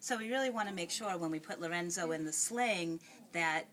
So we really want to make sure when we put Lorenzo in the sling that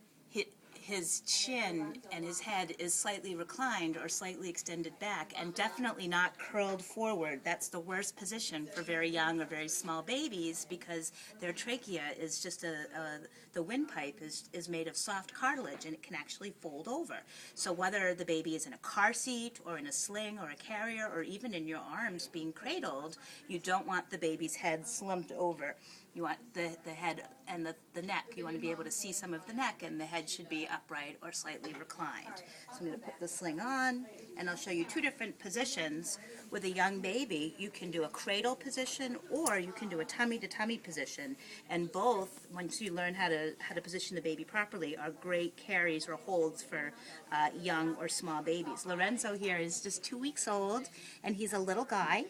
his chin and his head is slightly reclined or slightly extended back, and definitely not curled forward. That's the worst position for very young or very small babies, because their trachea is just the windpipe is made of soft cartilage, and it can actually fold over. So whether the baby is in a car seat or in a sling or a carrier or even in your arms being cradled, you don't want the baby's head slumped over. You want the head and the neck. You want to be able to see some of the neck, and the head should be upright or slightly reclined. So I'm going to put the sling on, and I'll show you two different positions. With a young baby, you can do a cradle position, or you can do a tummy-to-tummy position. And both, once you learn how to position the baby properly, are great carries or holds for young or small babies. Lorenzo here is just 2 weeks old, and he's a little guy,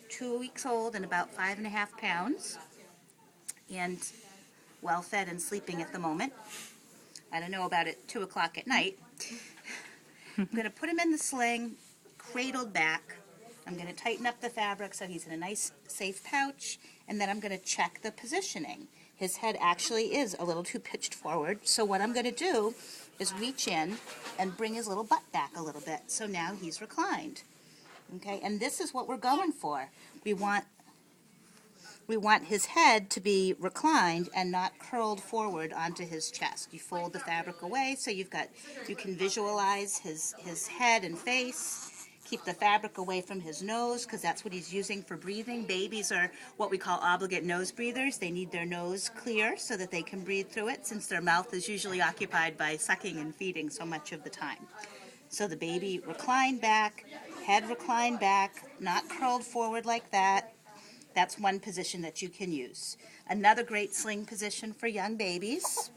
2 weeks old and about 5.5 pounds. And well fed and sleeping at the moment. I don't know about at 2 o'clock at night. I'm going to put him in the sling, cradled back. I'm going to tighten up the fabric so he's in a nice, safe pouch, and then I'm going to check the positioning. His head actually is a little too pitched forward, so what I'm going to do is reach in and bring his little butt back a little bit, so now he's reclined. Okay, and this is what we're going for. We want his head to be reclined and not curled forward onto his chest. You fold the fabric away so you can visualize his head and face. Keep the fabric away from his nose, because that's what he's using for breathing. Babies are what we call obligate nose breathers. They need their nose clear so that they can breathe through it, since their mouth is usually occupied by sucking and feeding so much of the time. So the baby reclined back, head reclined back, not curled forward like that. That's one position that you can use. Another great sling position for young babies,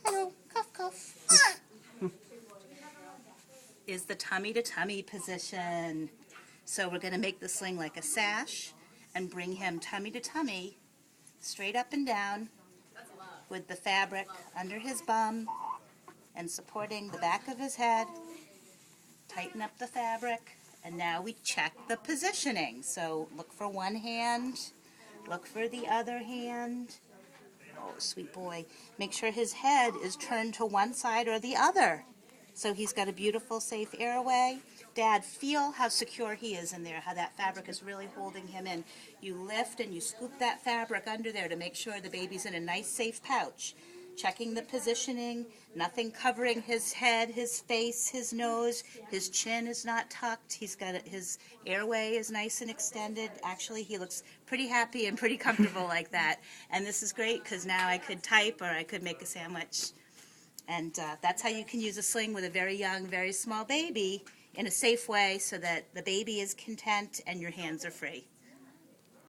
hello, cough, cough, is the tummy-to-tummy position. So we're going to make the sling like a sash and bring him tummy-to-tummy, straight up and down, with the fabric under his bum and supporting the back of his head. Tighten up the fabric. And now we check the positioning. So look for one hand, look for the other hand. Oh, sweet boy. Make sure his head is turned to one side or the other. So he's got a beautiful, safe airway. Dad, feel how secure he is in there, how that fabric is really holding him in. You lift and you scoop that fabric under there to make sure the baby's in a nice, safe pouch. Checking the positioning, nothing covering his head, his face, his nose. His chin is not tucked. His airway is nice and extended. Actually, he looks pretty happy and pretty comfortable like that. And this is great because now I could type or I could make a sandwich. And that's how you can use a sling with a very young, very small baby in a safe way so that the baby is content and your hands are free.